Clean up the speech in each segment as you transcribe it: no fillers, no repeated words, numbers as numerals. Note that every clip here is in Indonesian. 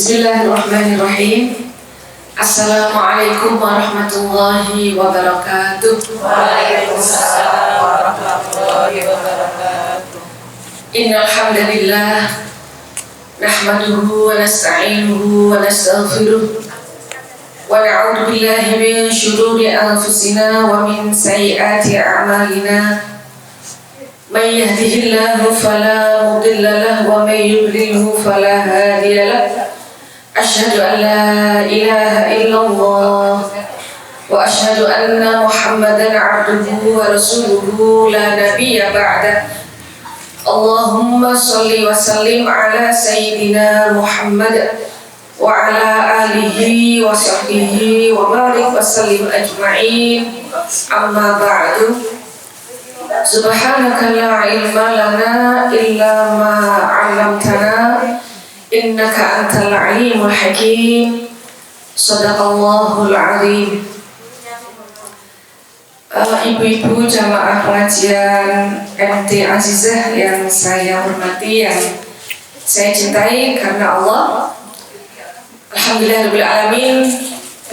Bismillahirrahmanirrahim. Assalamualaikum warahmatullahi wabarakatuh. Waalaikumsalam warahmatullahi wabarakatuh. Innal hamdalillah nahmaduhu wa nasta'inuhu wa nastaghfiruh wa na'udzu billahi min shururi anfusina wa min sayyiati a'malina. May yahdihillahu fala mudilla lahu wa may yudlilhu fala hadiya lahu. Asyhadu an la ilaha illallah wa asyhadu anna Muhammadan 'abduhu wa rasuluhu la nabiyya ba'dah. Allahumma shalli wa sallim ala sayyidina Muhammad wa ala alihi wa sahbihi wa barik wa sallim ajma'in. Amma ba'du. Subhanaka la ilma lana illa ma 'allamtana innaka antal alimul hakim. Shadaqallahul azim. Ibu-ibu jamaah pengajian MT Azizah yang saya hormati, yang saya cintai karena Allah. Alhamdulillahirabbil alamin,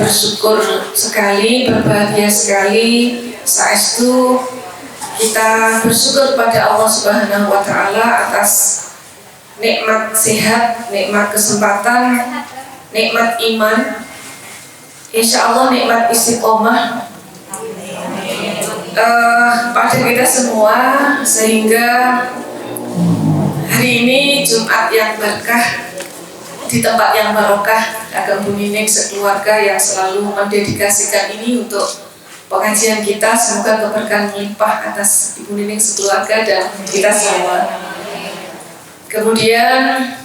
bersyukur sekali, berbahagia sekali, saestu kita bersyukur pada Allah Subhanahu wa taala atas nikmat sehat, nikmat kesempatan, nikmat iman, insya Allah nikmat istiqomah pada kita semua, sehingga hari ini Jumat yang berkah di tempat yang barokah, Agam Bu Nining sekeluarga yang selalu mendedikasikan ini untuk pengajian kita. Semoga keberkahan melimpah atas Ibu Nining sekeluarga dan kita semua. Kemudian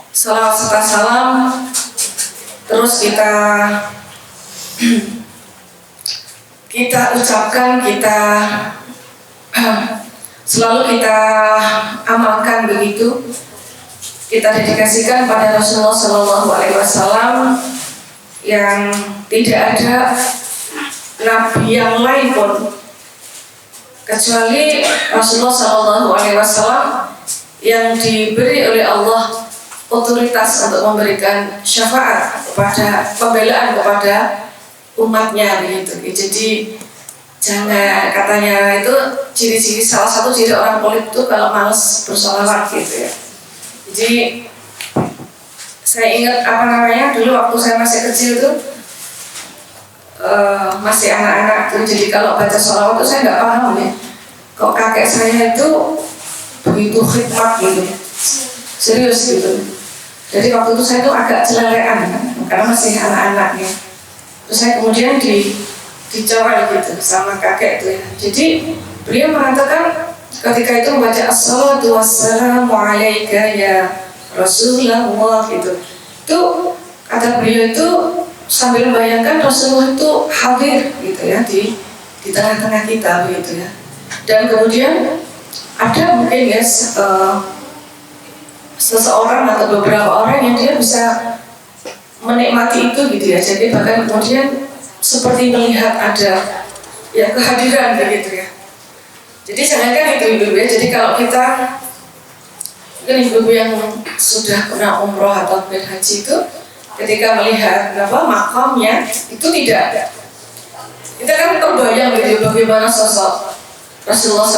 salawat serta salam terus kita ucapkan, kita selalu kita amalkan begitu. Kita dedikasikan pada Rasulullah SAW yang tidak ada nabi yang lain pun kecuali Rasulullah SAW yang diberi oleh Allah otoritas untuk memberikan syafaat kepada pembelaan kepada umatnya begitu. Jadi jangan, katanya itu ciri-ciri, salah satu ciri orang politik itu kalau malas bersolawat gitu ya. Jadi saya ingat dulu waktu saya masih kecil tuh, masih anak-anak tuh, jadi kalau baca sholawat tuh saya nggak paham ya. Kok kakek saya itu begitu khidmat gitu, serius gitu. Jadi waktu itu saya tuh agak celelean karena masih anak-anaknya. Terus saya kemudian dicawal gitu sama kakek itu ya. Jadi beliau mengatakan ketika itu membaca assalatu wassalamu alaika ya Rasulullah gitu. Itu kata beliau itu sambil membayangkan Rasulullah itu hadir gitu ya di tengah-tengah kita begitu ya. Dan kemudian ada mungkin ya seseorang atau beberapa orang yang dia bisa menikmati itu gitu ya. Jadi bahkan kemudian seperti melihat ada ya kehadiran begitu ya. Jadi jangankan itu ibu-ibu ya. Jadi kalau kita mungkin ibu-ibu yang sudah pernah umroh atau berhaji itu, ketika melihat makamnya itu tidak ada, kita kan terbayang gitu bagaimana sosok Rasulullah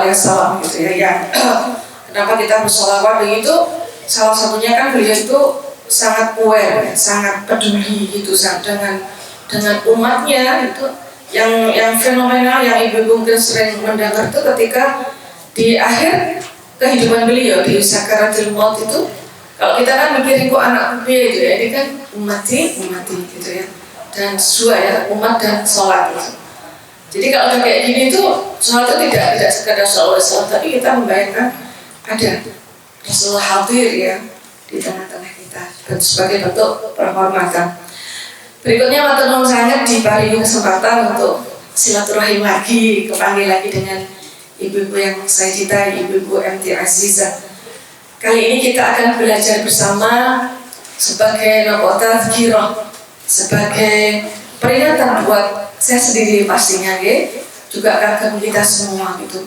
SAW gitu ya. Yang kenapa kita bersolawat begitu? Salah satunya kan beliau itu sangat aware, sangat peduli gitu dengan umatnya itu. Yang fenomenal yang ibu-ibu mungkin sering mendengar itu ketika di akhir kehidupan beliau di sakaratul maut itu, kalau kita kan mikirin kok anak piye itu ya, ini kan umati gitu ya, dan dua ya, umat dan sholat gitu. Jadi kalau kayak gini tuh sholat itu tidak sekadar sholat, tapi kita membayangkan ada Rasulullah hadir ya di tengah-tengah kita sebagai bentuk penghormatan. Berikutnya matur nuwun sangat diparingi kesempatan untuk silaturahim lagi, kepanggil lagi dengan ibu-ibu yang saya cintai, ibu-ibu MT Azizah. Kali ini kita akan belajar bersama sebagai tadzkirah, sebagai peringatan buat saya sendiri pastinya ya, juga kagum kita semua gitu.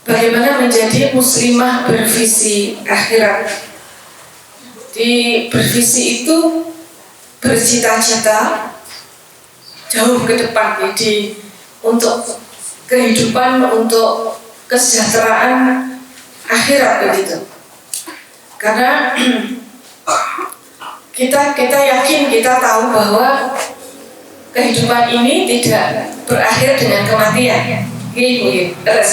Bagaimana menjadi muslimah bervisi akhirat. Jadi bervisi itu bercita-cita jauh ke depan, jadi untuk kehidupan, untuk kesejahteraan akhirat begitu. Karena kita yakin, kita tahu bahwa kehidupan ini tidak berakhir dengan kematian. Terus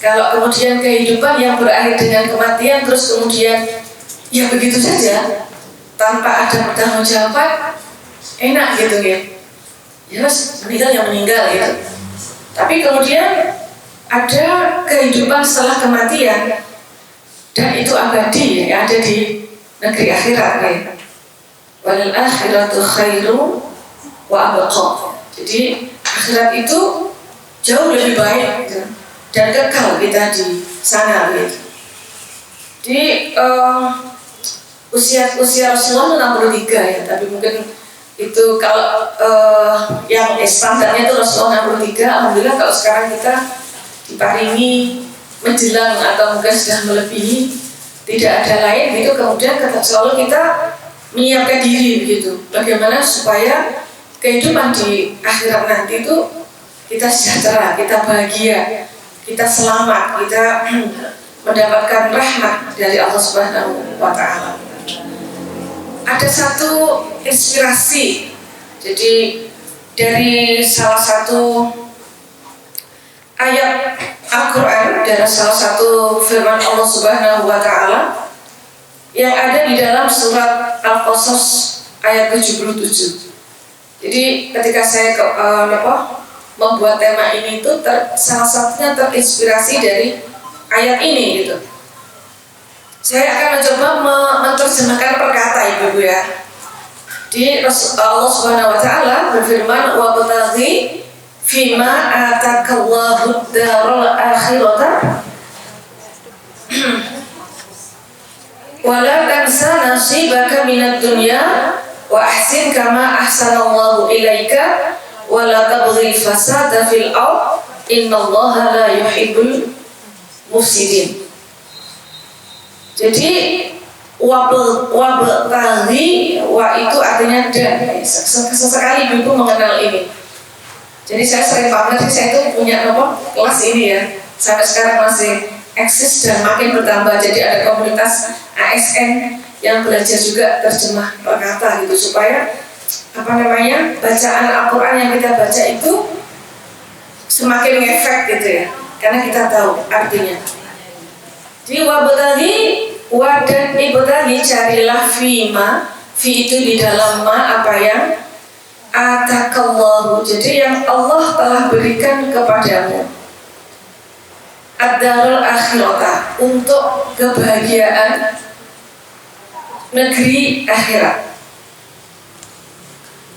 kalau kemudian kehidupan yang berakhir dengan kematian terus kemudian ya begitu saja tanpa ada pertanggungjawaban, enak gitu ya. Ya meninggal yang meninggal gitu. Tapi kemudian ada kehidupan setelah kematian dan itu abadi ya, ada di negeri akhirat ya. Wal akhiratu khairu wa abqa. Jadi akhirat itu jauh lebih baik gitu, dan kekal kita di sana gitu. Jadi usia Rasulullah 63 ya, tapi mungkin itu kalau yang standarnya itu Rasulullah 63. Alhamdulillah kalau sekarang kita diparingi menjelang atau mungkin sudah melebihi, tidak ada lain gitu, kemudian selalu kita menyiapkan diri begitu, bagaimana supaya kehidupan di akhirat nanti itu kita sejahtera, kita bahagia, kita selamat, kita mendapatkan rahmat dari Allah Subhanahu wa Ta'ala. Ada satu inspirasi, jadi dari salah satu ayat Al-Quran, dari salah satu firman Allah Subhanahu wa Ta'ala yang ada di dalam surat Al-Qasas ayat 77. Jadi ketika saya membuat tema ini itu salah satunya terinspirasi dari ayat ini gitu. Saya akan mencoba menerjemahkan per kata ibu ya. Di Allah Subhanahu wa Ta'ala berfirman, wa bataghi fima atakallahu darul akhirata wa la tansa nasibaka minad dunya wa ahsin kama ahsanallahu ilaika wa la tabghil fasada fil ard innallaha la yuhibbul mufsidin. Jadi wabtaghi, wa itu artinya dan. Sesekali ibu mengenal ini. Jadi saya sering banget sih, saya itu punya kelas ini ya, sampai sekarang masih eksis dan makin bertambah. Jadi ada komunitas ASN yang belajar juga terjemah kata gitu, supaya bacaan Al-Quran yang kita baca itu semakin ngefek gitu ya, karena kita tahu artinya. Jadi wabtaghi, wa dan ibtaghi, carilah fima, fi itu di dalam ma apa yang atakallahu, jadi yang Allah telah berikan kepadamu, ad-darul akhirata, untuk kebahagiaan negeri akhirat.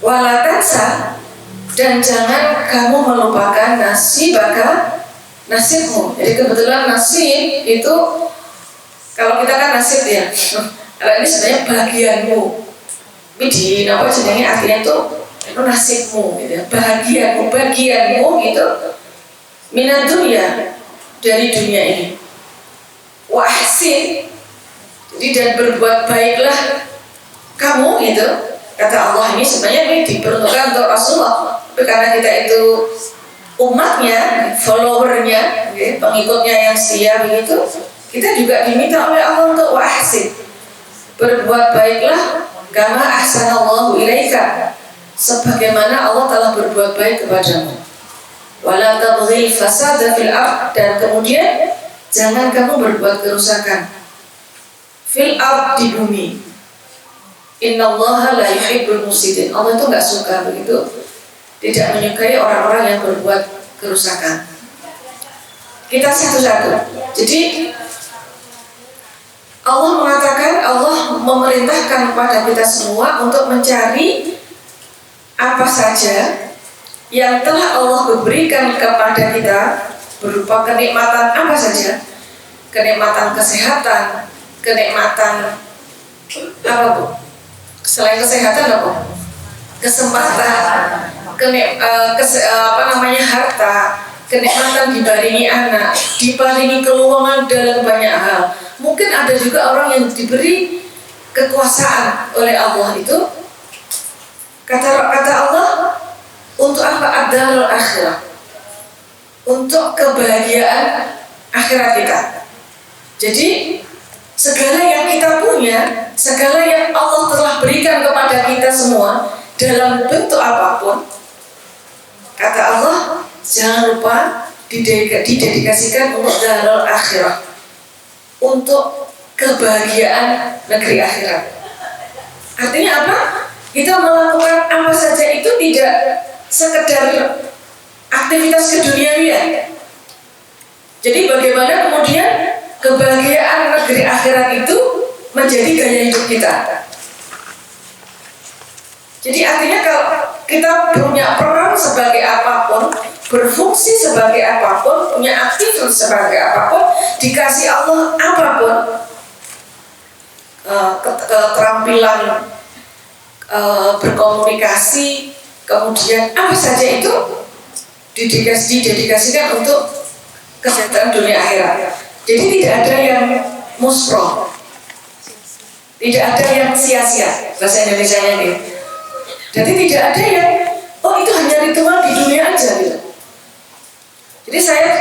Wala tansa, dan jangan kamu melupakan nasibmu. Jadi kebetulan nasib itu, kalau kita kan nasib ya, kalau ini sebenarnya bagianmu. Ini di jenenge artinya itu nasibmu gitu ya, bagianmu gitu. Minad dunya, dari dunia ini. Wa ahsin, jadi dan berbuat baiklah kamu gitu. Kata Allah ini sebenarnya ini diperuntukkan untuk Rasulullah, tapi karena kita itu umatnya, followernya, pengikutnya yang setia begitu, kita juga diminta oleh Allah untuk wa ahsin, berbuat baiklah kama ahsanallahu ilaika, sebagaimana Allah telah berbuat baik kepadamu. Wala tabghil fasada fil ard, dan kemudian jangan kamu berbuat kerusakan fil ard, di bumi. Innallaha la yuhibbul mufsidin, Allah itu enggak suka begitu, tidak menyukai orang-orang yang berbuat kerusakan. Kita satu-satu. Jadi Allah mengatakan, Allah memerintahkan kepada kita semua untuk mencari apa saja yang telah Allah berikan kepada kita berupa kenikmatan apa saja, kenikmatan kesehatan, kenikmatan apa bu? Selain kesehatan apa? Kesempatan, harta, kenikmatan dibaringi anak, diparingi keuangan dalam banyak hal. Mungkin ada juga orang yang diberi kekuasaan oleh Allah itu, kata Allah, untuk apa? Ad-darul akhirah, untuk kebahagiaan akhirat kita. Jadi segala yang kita punya, segala yang Allah telah berikan kepada kita semua dalam bentuk apapun, kata Allah, jangan lupa didedikasikan untuk darul akhirah, untuk kebahagiaan negeri akhirat. Artinya apa? Kita melakukan apa saja itu tidak sekedar aktivitas keduniawian. Jadi bagaimana kemudian kebahagiaan negeri akhirat itu menjadi gaya hidup kita. Jadi artinya kalau kita punya peran sebagai apapun, berfungsi sebagai apapun, punya aktivitas sebagai apapun, dikasih Allah apapun, keterampilan berkomunikasi, kemudian apa saja itu didedikasikan untuk kesejahteraan dunia akhirat. Jadi tidak ada yang muspro, tidak ada yang sia-sia, bahasa Indonesianya nih. Jadi tidak ada yang itu hanya ritual di dunia aja gitu. Jadi saya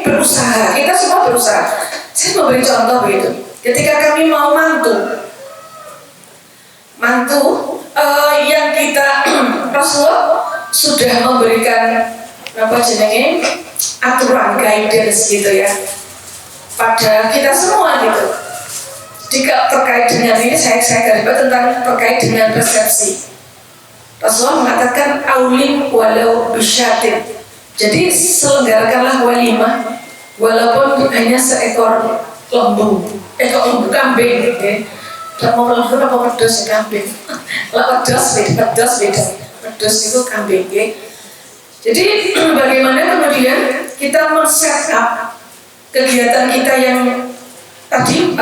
berusaha, kita semua berusaha. Saya mau beri contoh begitu. Ketika kami mau mantu yang kita Rasulullah sudah memberikan aturan, guidance gitu ya pada kita semua gitu. Jika terkait dengan ini saya garis tentang terkait dengan resepsi. Rasulullah mengatakan aulim walau bisyatin. Jadi selenggarakanlah walimah walaupun hanya seekor lembu, kambing gitu ya. Dan mau lembu apa pedos kambing? Lah pedos beda. Pedos itu kambing ya. Jadi bagaimana kemudian kita men-set up kegiatan kita yang tadi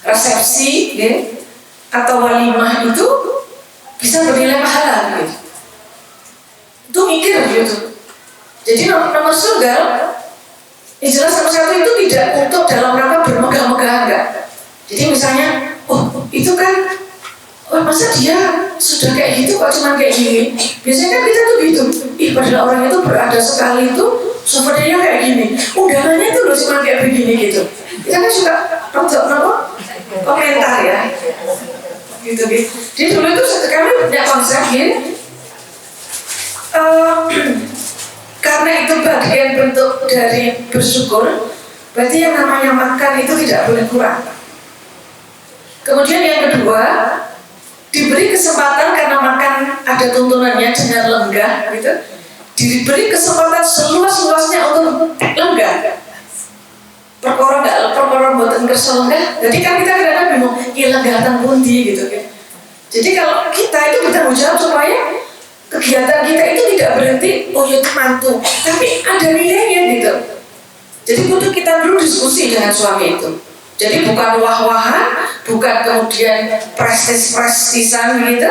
resepsi ya, atau walimah itu bisa bernilai pahala gitu. Itu mikir gitu. Jadi nomor surga jelas nomor satu itu tidak untuk dalam rangka bermegah-megah enggak. Jadi misalnya itu kan masa dia sudah kayak gitu kok cuma kayak gini. Biasanya kan kita tuh gitu, padahal orang itu berada sekali itu souvenirnya kayak gini, undangannya tuh loh cuma kayak begini gitu. Kita kan suka komentar ya gitu. Jadi dulu itu kami punya konsep gini, karena itu bagian bentuk dari bersyukur, berarti yang namanya makan itu tidak boleh kurang. Kemudian yang kedua, diberi kesempatan karena makan ada tuntunannya dengan lenggah gitu, diberi kesempatan seluas-luasnya untuk lenggah. Perkara buatan kersa lenggah. Jadi kan kita kadang-kadang bingung, lenggah pundi gitu kan. Jadi kalau kita itu bertanggung jawab supaya kegiatan kita itu tidak berhenti itu mantu, tapi ada nilainya gitu. Jadi butuh kita dulu diskusi dengan suami itu. Jadi bukan wah-wahan, bukan kemudian prestis-prestisan gitu.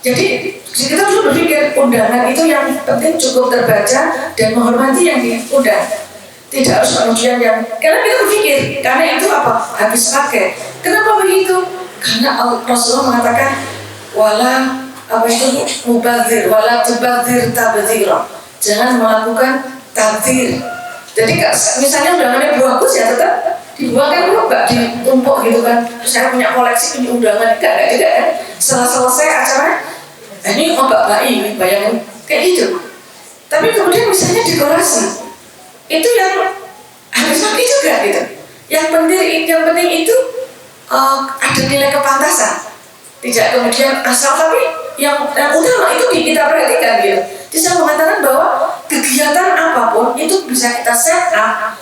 Jadi kita dulu berpikir undangan itu yang penting cukup terbaca dan menghormati yang diundang. Tidak harus kemudian yang, karena kita berpikir, karena itu apa? Habis pakai. Kenapa begitu? Karena Rasulullah mengatakan mubadzir, wala tubadzir tabdzira. Jangan melakukan tabdzir. Jadi misalnya undangannya bagus ya tetap dibuangkan dulu, nggak ditumpuk gitu kan. Terus saya punya koleksi ini undangan, enggak juga kan. Setelah selesai acara, ini mbak bayi, bayangin kayak gitu. Tapi kemudian misalnya dekorasi, itu yang harus pakai juga gitu. Yang penting itu ada nilai kepantasan. Tidak kemudian asal, tapi yang utama itu kita perhatikan gitu. Jadi saya mengatakan bahwa kegiatan apapun itu bisa kita set up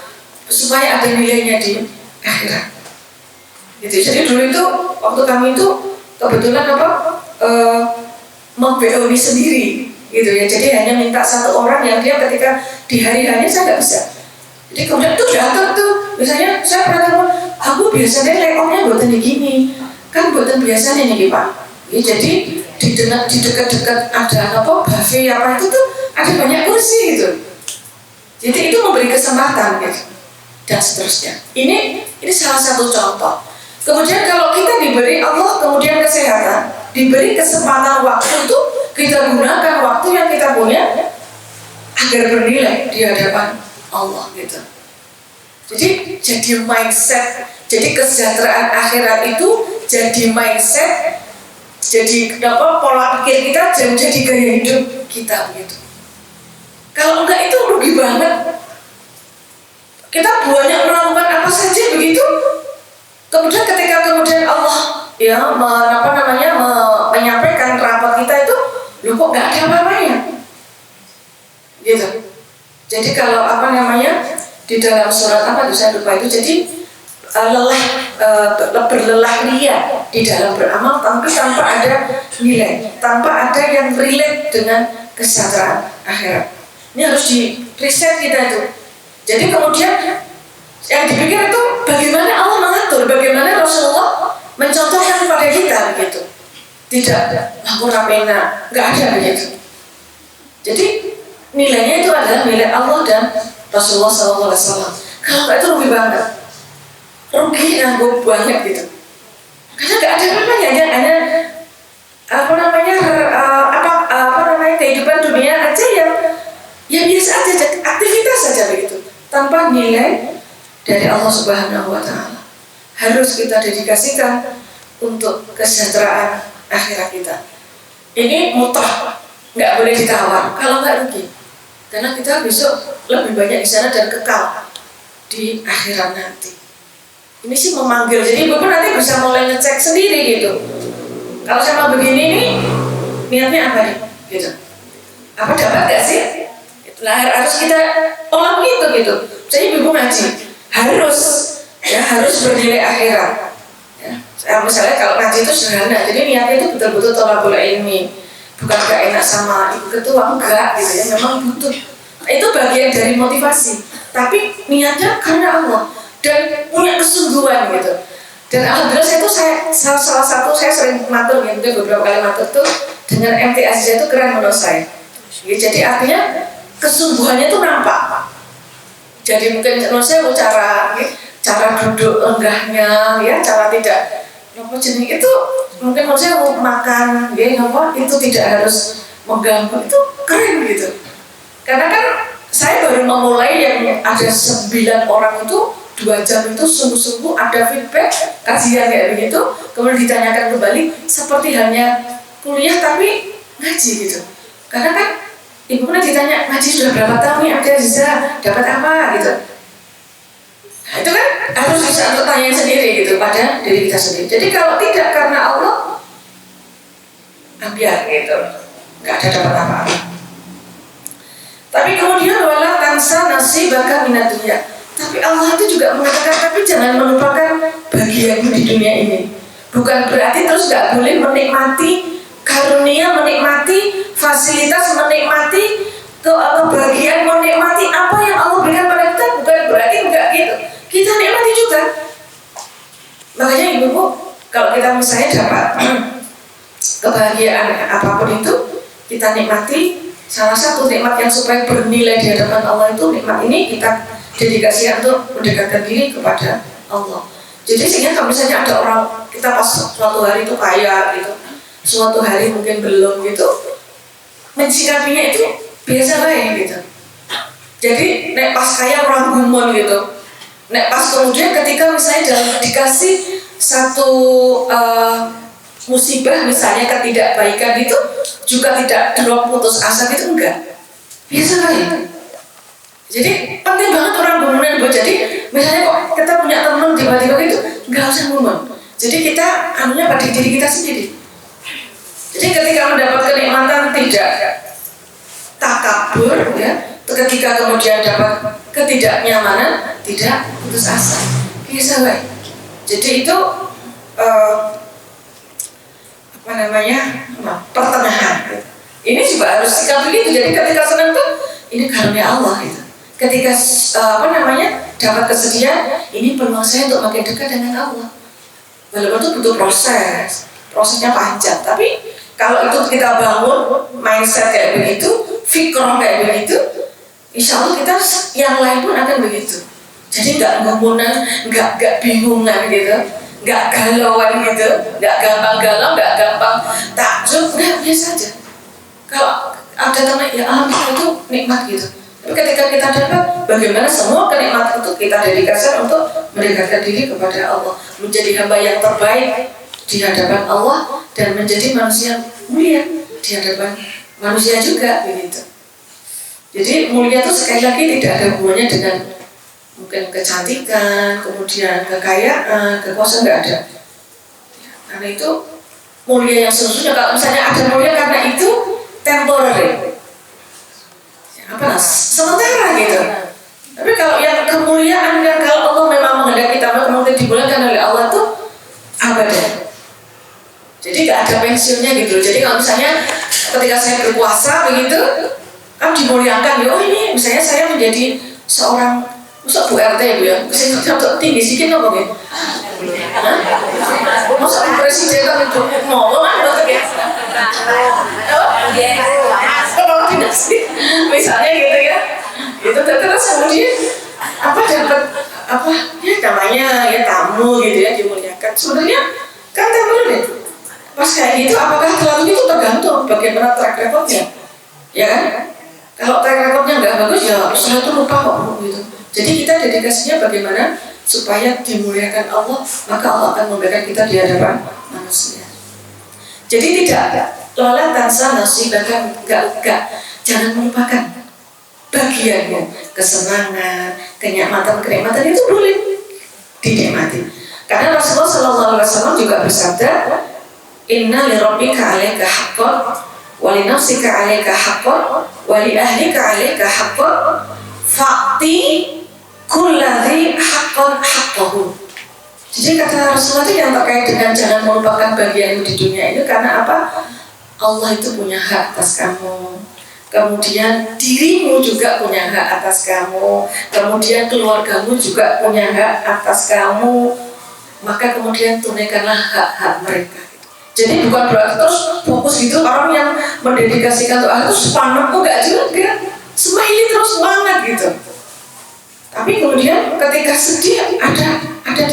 supaya ada nilainya di akhirat. Gitu. Jadi dulu itu waktu kami itu kebetulan mem-BO sendiri gitu ya. Jadi hanya minta satu orang yang dia ketika di hari-harinya saya nggak bisa. Jadi kemudian tuh datang tuh, misalnya saya pernah aku biasanya layoutnya buatan gini, kan buatan biasanya nih Pak. Ya, jadi di dekat-dekat ada buffet apa itu tuh ada banyak kursi gitu. Jadi itu memberi kesempatan gitu dan seterusnya. Ini Ini salah satu contoh. Kemudian kalau kita diberi Allah kemudian kesehatan, diberi kesempatan waktu itu, kita gunakan waktu yang kita punya agar bernilai di hadapan Allah gitu. Jadi mindset, jadi kesejahteraan akhirat itu jadi mindset, jadi pola pikir kita dan jadi gaya hidup kita begitu. Kalau enggak itu rugi banget. Kita banyak melakukan apa saja begitu. Kemudian ketika Allah ya menyampaikan rapat kita itu, loh kok nggak ada apa-apanya, gitu. Jadi kalau di dalam surat apa itu saya lupa itu, jadi berlelah ria di dalam beramal tapi tanpa ada nilai, tanpa ada yang relate dengan kesejahteraan akhirat. Ini harus di riset kita itu. Jadi kemudian yang dipikir itu bagaimana Allah mengatur, bagaimana Rasulullah mencontohkan kepada kita begitu. Tidak pena, nggak ada begitu. Jadi nilainya itu adalah nilai Allah dan Rasulullah SAW. Kalau nggak itu rugi banget, rugi nganggup banget gitu. Karena nggak ada apa-apanya, hanya kehidupan dunia aja yang biasa aja, aktivitas saja begitu, tanpa nilai dari Allah Subhanahu wa Ta'ala. Harus kita dedikasikan untuk kesejahteraan akhirat kita. Ini mutlak, nggak boleh ditawar. Kalau nggak rugi, karena kita besok lebih banyak di sana dan kekal di akhirat nanti. Ini sih memanggil. Jadi Bapak nanti bisa mulai ngecek sendiri gitu. Kalau sama begini nih, niatnya apa nih? Gitu. Apa dapat nggak sih? Nah, harus kita olah gitu. Jadi Ibu ngaji harus bernilai akhirat. Ya, misalnya kalau ngaji itu sederhana, jadi niatnya itu betul-betul tolabul ilmi, bukan gak enak sama ibu ketua, enggak gitu ya, memang butuh. Itu bagian dari motivasi, tapi niatnya karena Allah dan punya kesungguhan gitu. Dan alhamdulillah salah satu saya sering matur gitu, beberapa kali matur tuh dengan MT Aziza itu keren menurut saya. Jadi artinya kesungguhannya itu nampak. Jadi mungkin menurut saya cara duduk lenggahnya, ya, cara tidak jenis itu mungkin menurut saya makan, ya, itu tidak harus mengganggu, itu keren gitu. Karena kan saya baru memulai yang ada 9 orang itu 2 jam itu sungguh-sungguh ada feedback, kajian kayak begitu, kemudian ditanyakan kembali seperti halnya kuliah tapi ngaji gitu. Karena kan ibu pernah ditanya, ngaji sudah berapa tahun nih, ada bisa dapat apa gitu. Nah, itu kan harus bisa untuk tanya sendiri gitu pada diri kita sendiri. Jadi kalau tidak karena Allah, biar gitu, nggak ada dapat apa-apa. Tapi kemudian wala tansa nasibaka minad dunya. Tapi Allah itu juga mengatakan, tapi jangan melupakan bagianmu di dunia ini. Bukan berarti terus nggak boleh menikmati karunia, menikmati fasilitas, menikmati kebahagiaan, menikmati apa yang Allah berikan pada kita. Bukan berarti enggak gitu. Kita nikmati juga. Makanya ibu-ibu, kalau kita misalnya dapat kebahagiaan apapun itu, kita nikmati. Salah satu nikmat yang supaya bernilai di hadapan Allah itu, nikmat ini kita dedikasi untuk mendekatkan diri kepada Allah. Jadi sehingga kalau misalnya ada orang, kita pas suatu hari itu kaya gitu, suatu hari mungkin belum gitu, mensikapinya itu biasa aja gitu. Jadi nek pas kaya orang gumun gitu, nek pas kemudian ketika misalnya dikasih satu musibah, misalnya ketidakbaikan itu juga tidak drop putus asa gitu, enggak, biasa aja. Jadi penting banget orang gumunan buat. Jadi misalnya kok kita punya teman tiba-tiba gitu, nggak usah gumun. Jadi kita anunya pada diri kita sendiri. Jadi ketika mendapat kenikmatan tidak takabur, ya, ketika kemudian dapat ketidaknyamanan tidak putus asa, biasa baik. Jadi itu pertengahan. Ini juga harus sikap begitu. Jadi ketika senang tuh ini karunia Allah gitu. Ketika dapat kesedihan, ini peluang saya untuk makin dekat dengan Allah. Walaupun itu butuh prosesnya panjang. Tapi kalau itu kita bangun mindset kayak begitu, fikrah kayak begitu, insya Allah kita yang lain pun akan begitu. Jadi nggak ngumunan, nggak bingungan gitu, nggak galauan gitu, nggak gampang galau, nggak gampang takjub, nggak, biasa aja. Kalau ada teman ya alhamdulillah itu nikmat gitu. Tapi ketika kita dapat, bagaimana semua kenikmatan itu kita dedikasikan untuk mendekatkan diri kepada Allah, menjadi hamba yang terbaik di hadapan Allah dan menjadi manusia mulia di hadapan manusia juga begitu. Jadi mulia itu sekali lagi tidak ada hubungannya dengan mungkin kecantikan, kemudian kekayaan, kekuasaan, nggak ada. Karena itu mulia yang sesungguhnya, kalau misalnya ada mulia karena itu temporary, apa sementara gitu. Tapi kalau yang kemuliaan yang kalau Allah memang menghendaki kita mungkin dimuliakan oleh Allah tuh abadi. Jadi nggak ada pensiunnya gitu. Jadi kalau misalnya ketika saya berpuasa begitu, kan dimuliakan ya. Oh ini misalnya saya menjadi seorang masa Bu RT Bu ya, untuk tinggi sedikit apa gitu. Masa Bu Presiden kan itu ngomong kan betul ya. Kalau tidak sih, misalnya gitu ya. Itu terus kemudian apa dapat apa ya namanya ya tamu gitu ya dimuliakan. Sebenarnya kan temporary. Pas kayak gitu, apakah terlalu itu tergantung bagaimana track recordnya, ya kan? Kalau track recordnya nggak bagus ya setelah itu lupa kok gitu. Jadi kita dedikasinya bagaimana supaya dimuliakan Allah, maka Allah akan memberikan kita di hadapan manusia. Jadi tidak lala tansa nasibaka, enggak, jangan melupakan bagianmu, kesenangan, kenikmatan itu boleh dinikmati. Karena Rasulullah SAW juga bersabda, Inna li rabbika 'alaika haqqan wa li nafsika 'alaika haqqan wa li ahlika 'alaika haqqan fa'ti kulladzi haqqan haqqahu. Jadi kata Rasulullah itu yang terkait dengan jangan melupakan bagianmu di dunia ini, karena apa? Allah itu punya hak atas kamu. Kemudian dirimu juga punya hak atas kamu. Kemudian keluargamu juga punya hak atas kamu. Maka kemudian tunaikanlah hak-hak mereka. Jadi bukan berarti terus fokus gitu, orang yang mendedikasikan doa itu sepanjang kok enggak juga, smiley terus semangat gitu. Tapi kemudian ketika sedih ada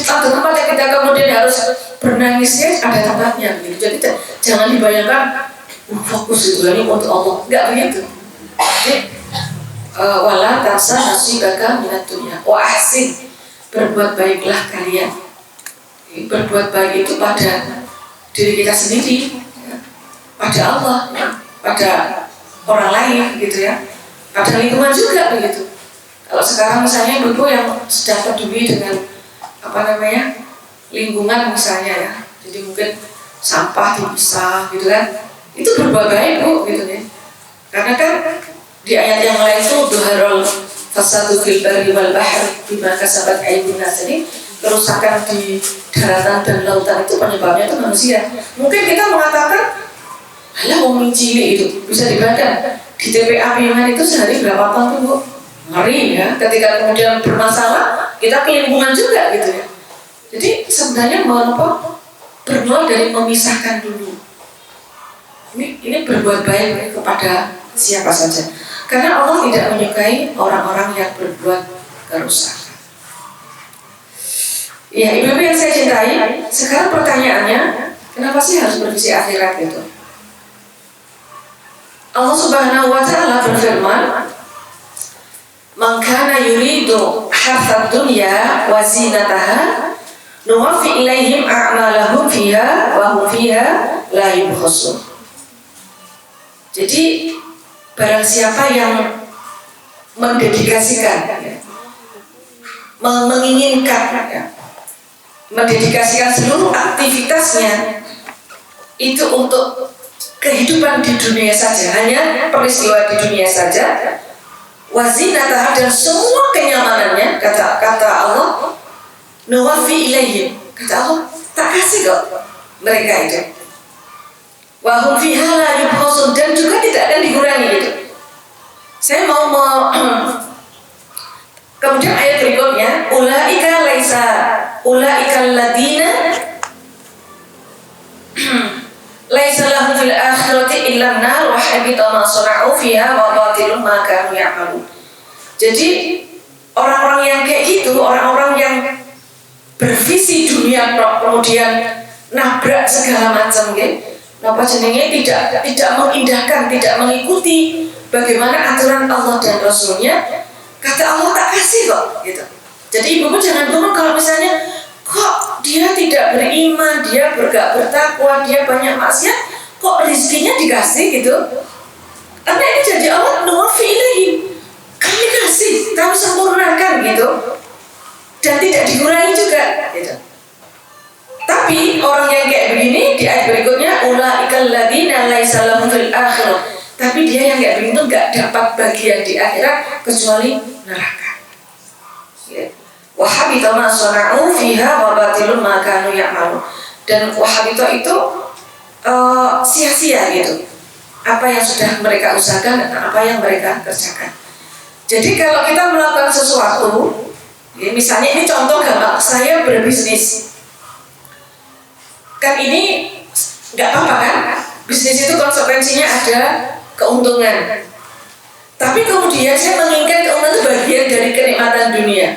tempat yang kita kemudian harus bernangisnya ada tempatnya gitu. Jadi jangan dibayangkan fokus itu ini untuk Allah, enggak begitu. Jadi wala tansa nasibaka minad dunya wa ahsin, berbuat baiklah kalian. Berbuat baik itu pada diri kita sendiri, ya, pada Allah, ya, pada orang lain gitu ya, pada lingkungan juga begitu. Kalau sekarang misalnya ibu yang sedang peduli dengan lingkungan misalnya ya, jadi mungkin sampah dipisah gitu kan, itu berbuat baik Bu gitu ya. Karena kan di ayat yang lain itu duharul fasadu fil barri wal bahri bima kasabat aydin nas, ini kerusakan di daratan dan lautan itu penyebabnya itu manusia. Mungkin kita mengatakan, alah wong cilik itu bisa dibayangkan di TPA Piungan itu sehari berapa ton tuh Bu? Ngeri ya. Ketika kemudian bermasalah, kita ke lingkungan juga gitu ya. Jadi sebenarnya bermula dari memisahkan dulu. Ini berbuat baik kepada siapa saja. Karena Allah tidak menyukai orang-orang yang berbuat kerusakan. Ya, ibu-ibu yang saya cintai, sekarang pertanyaannya, kenapa sih harus bervisi akhirat gitu? Allah Subhanahu wa Ta'ala berfirman, "Man kana yuridu harthad dunya wa zinataha, nuwaffi ilaihim a'malahum fiha wa hum fiha la yubkhasun." Jadi, barang siapa yang mendedikasikan, menginginkan, mendedikasikan seluruh aktivitasnya itu untuk kehidupan di dunia saja, hanya peristiwa di dunia saja, wazinatah dan semua kenyamanannya, kata Allah, nuwaffi ilaihim, kata Allah, tak kasih kok mereka itu, wa hum fiha la yubkhasun, dan juga tidak akan dikurangi gitu. Saya mau kemudian ayat berikutnya, ulaika alladziina laisa lahum fil akhirati illa an-nar wa habita ma sana'u fiha wa batilun ma kanu ya'malun. Jadi orang-orang yang kayak gitu, orang-orang yang bervisi dunia kemudian nabrak segala macam napa jenenge tidak mengindahkan, tidak mengikuti bagaimana aturan Allah dan Rasulnya. Kata Allah tak kasih kok gitu. Jadi ibu jangan ngomong kalau misalnya kok dia tidak beriman, dia gak bertakwa, dia banyak maksiat, kok rezekinya dikasih gitu. Karena ini janji Allah, nuwafi ilaihim, kami kasih, kami sempurnakan gitu, dan tidak dikurangi juga gitu. Tapi orang yang kayak begini di ayat berikutnya, ulaikal ladzina laisa lahum fil akhirah, tapi dia yang kayak begini tuh gak dapat bagian di akhirat kecuali neraka. Wa habita ma sana'u fiha wa batilun ma kanu ya'malun. Dan wa habita itu sia-sia gitu, apa yang sudah mereka usahakan dan apa yang mereka kerjakan. Jadi kalau kita melakukan sesuatu, misalnya ini contoh gampang, saya berbisnis, kan ini nggak apa-apa kan, bisnis itu konsekuensinya ada keuntungan. Tapi kemudian saya menginginkan keuntungan itu bagian dari kenikmatan dunia.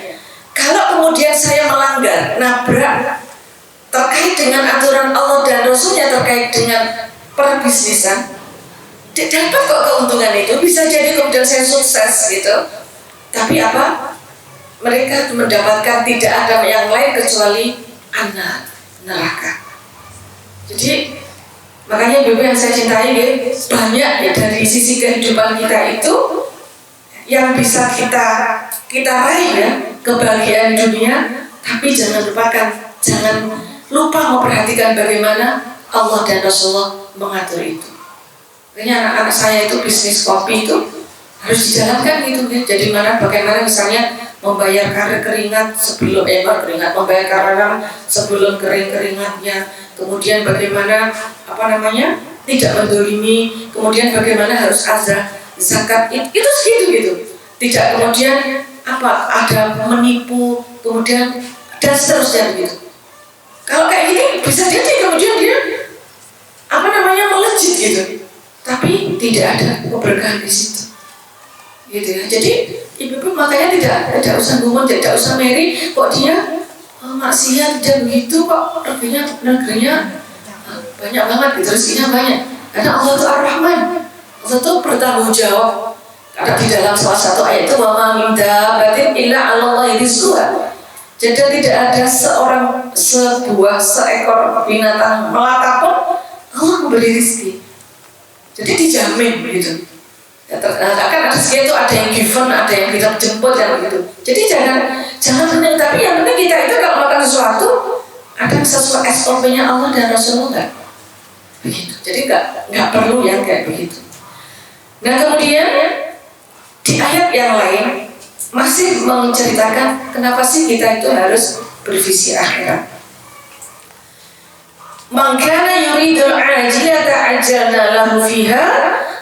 Kalau kemudian saya melanggar, nabrak terkait dengan aturan Allah dan Rasulnya terkait dengan perbisnisan, dapat kok keuntungan itu, bisa jadi kemudian saya sukses gitu. Tapi apa? Mereka mendapatkan tidak ada yang lain kecuali neraka. Jadi makanya ibu yang saya cintai banyak ya dari sisi kehidupan kita itu yang bisa kita raih ya, kebahagiaan dunia, tapi jangan lupa memperhatikan bagaimana Allah dan Rasulullah mengatur itu. Makanya anak-anak saya itu bisnis kopi itu harus dijalankan gitu ya. Jadi bagaimana misalnya membayar keringat sebelum membayar karangan sebelum keringatnya, kemudian bagaimana tidak mendolimi, kemudian bagaimana harus azah zakat itu segitu gitu. Tidak kemudian ada menipu, kemudian dan seterusnya gitu. Kalau kayak gini bisa jadi kemudian dia melejit gitu. Tapi tidak ada keberkahan di situ. Gitu ya. Jadi ibu makanya tidak usah ngomong, tidak usah meri kok dia maksiat dan begitu kok negerinya banyak banget gitu, rezekinya banyak. Karena Allah itu Ar-Rahman. Allah itu bertanggung jawab. Ada di dalam salah satu ayat itu wa ma min dabbatin illa 'alallahi rizquha. Jadi tidak ada seekor binatang melata pun Allah memberi rezeki. Jadi dijamin gitu. Ya, akan rezeki itu ada yang given, ada yang kita jemput dan begitu. Jadi jangan penting, tapi yang penting kita itu kalau melakukan sesuatu ada sesuai SOP-nya Allah dan Rasulullah enggak? Begitu. Jadi enggak perlu yang kayak begitu. Nah kemudian di ayat yang lain masih menceritakan kenapa sih kita itu harus bervisi akhirat. Man kana yuridul ajilata ajjalna lahu fiha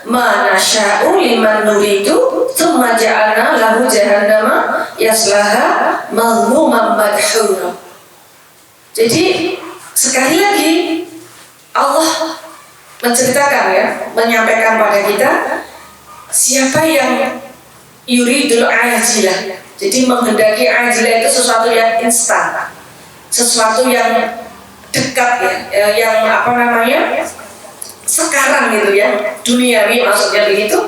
ma nasya'u liman nuridu tsumma ja'alna lahu jahannama yaslaha madhmuman madhura. Jadi sekali lagi Allah menceritakan ya, menyampaikan pada kita siapa yang yuridul ajilah. Jadi menghendaki ajilah itu sesuatu yang instan, sesuatu yang dekat ya, yang sekarang gitu ya, duniawi maksudnya begitu.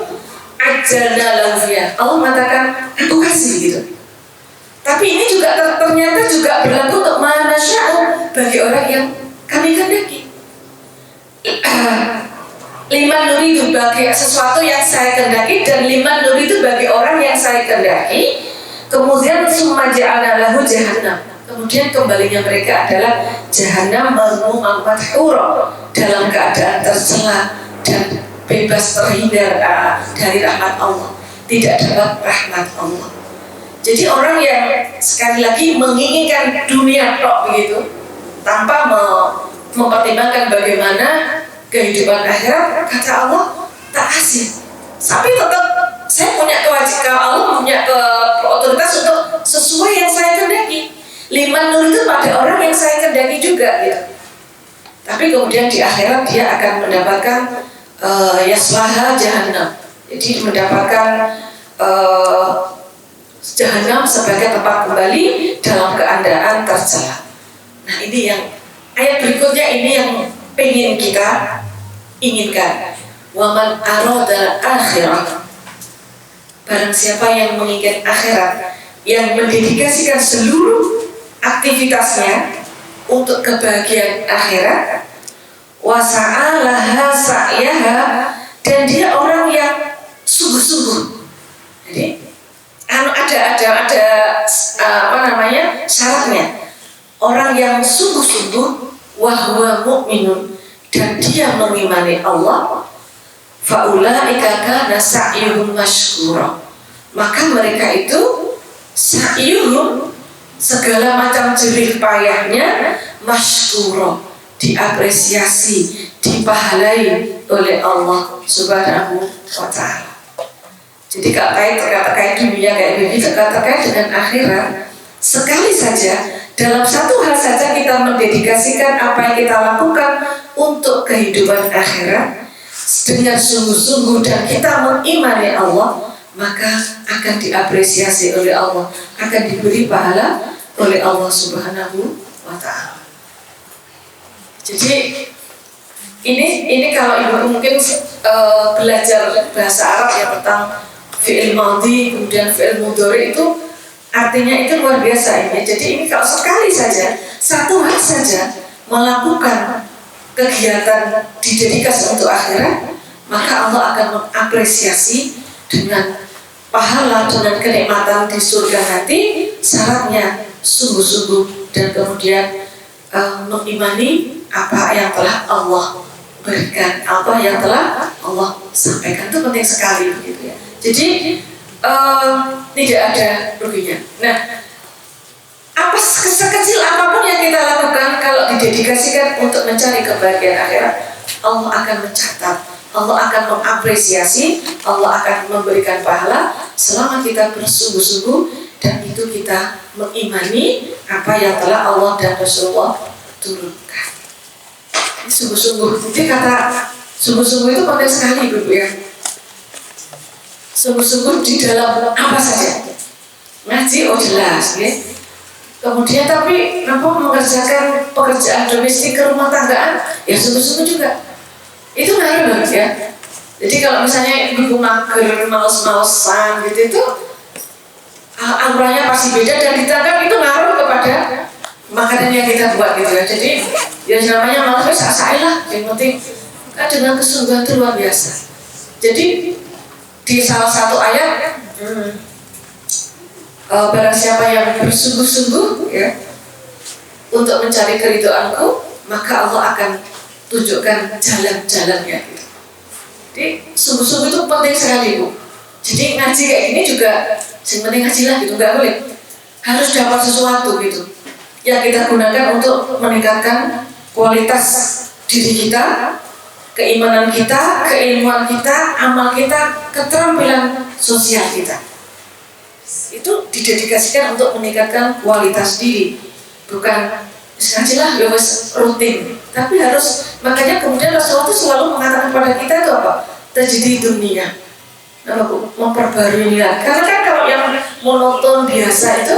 Ajalna lahu fiha. Allah mengatakan aku kasih gitu. Tapi ini juga ternyata juga berlaku untuk manasya'u, bagi orang yang kami kehendaki. Liman nuridu, bagi sesuatu yang saya kehendaki, dan liman nuridu bagi orang yang saya kehendaki. Kemudian summa ja'alna lahu jahannam, kemudian kembalinya mereka adalah jahannam madhmuman madhura, dalam keadaan tercela dan bebas terhindar dari rahmat Allah, tidak dapat rahmat Allah. Jadi orang yang sekali lagi menginginkan dunia tok begitu, tanpa mempertimbangkan bagaimana kehidupan akhirat, kata Allah tak kasih. Tapi tetap saya punya kewajiban, Allah punya otoritas untuk sesuai yang saya kehendaki. Liman nur itu pada orang yang saya kehendaki juga gitu. Tapi kemudian di akhirat dia akan mendapatkan yaslaha jahannam. Jadi mendapatkan Jahanam sebagai tempat kembali dalam keadaan tercela. Nah ini yang ayat berikutnya ini yang pengen kita inginkan. Waman arada akhirah, barang siapa yang menginginkan akhirat, yang mendedikasikan seluruh aktivitasnya untuk kebahagiaan akhirat, wasa'alaha sa'yaha, dan dia orang yang sungguh-sungguh. Jadi ada syaratnya. Orang yang sungguh-sungguh wahwa mu'minun, dan dia mengimani Allah, faulaika kana sa'yuhum mashkura, maka mereka itu sa'yuhum, segala macam jerih payahnya, mashkura, diapresiasi, dipahalai oleh Allah Subhanahu wa ta'ala. Jadi terkait dunia kayak begini, terkait dengan akhirat, sekali saja, dalam satu hal saja kita mendedikasikan apa yang kita lakukan untuk kehidupan akhirat dengan sungguh-sungguh dan kita mengimani Allah, maka akan diapresiasi oleh Allah, akan diberi pahala oleh Allah Subhanahu wa ta'ala. Jadi ini kalau ibu mungkin belajar bahasa Arab ya tentang fi'il madhi kemudian fi'il mudhari, itu artinya itu luar biasa ini. Jadi ini kalau sekali saja, satu hal saja melakukan kegiatan didedikasi untuk akhirat, maka Allah akan mengapresiasi dengan pahala, dengan kenikmatan di surga nanti. Syaratnya sungguh-sungguh dan kemudian mengimani apa yang telah Allah berikan, apa yang telah Allah sampaikan. Itu penting sekali begitu ya. Jadi tidak ada ruginya. Nah, apa sekecil apapun yang kita lakukan kalau didedikasikan untuk mencari kebahagiaan akhirat, Allah akan mencatat, Allah akan mengapresiasi, Allah akan memberikan pahala selama kita bersungguh-sungguh dan itu kita mengimani apa yang telah Allah dan Rasulullah turunkan. Ini sungguh-sungguh. Jadi kata sungguh-sungguh itu penting sekali Ibu ya. Sungguh-sungguh di dalam apa saja. Ngaji jelas ya. Kemudian tapi mengerjakan pekerjaan domestik kerumah tanggaan ya sungguh-sungguh juga. Itu ngaruh ya. Jadi kalau misalnya ibu mager, males-malesan gitu, itu auranya pasti beda dan ditangkap itu ngaruh kepada makanan yang kita buat gitu ya. Jadi ya namanya malas asal lah, yang penting dengan kesungguhan itu luar biasa. Jadi di salah satu ayat barang siapa yang bersungguh-sungguh ya untuk mencari keridhaanku, maka Allah akan tunjukkan jalan-jalannya gitu. Jadi sungguh-sungguh itu penting sekali Bu. Jadi ngaji kayak gini juga yang penting ngaji lah gitu, nggak boleh harus dapat sesuatu gitu yang kita gunakan untuk meningkatkan kualitas diri kita, keimanan kita, keilmuan kita, amal kita, keterampilan sosial kita. Itu didedikasikan untuk meningkatkan kualitas diri, bukan sengajalah lewat rutin. Tapi harus, makanya kemudian Rasulullah itu selalu mengatakan kepada kita itu apa? Terjadi dunia, memperbarui niat. Karena kan kalau yang monoton biasa itu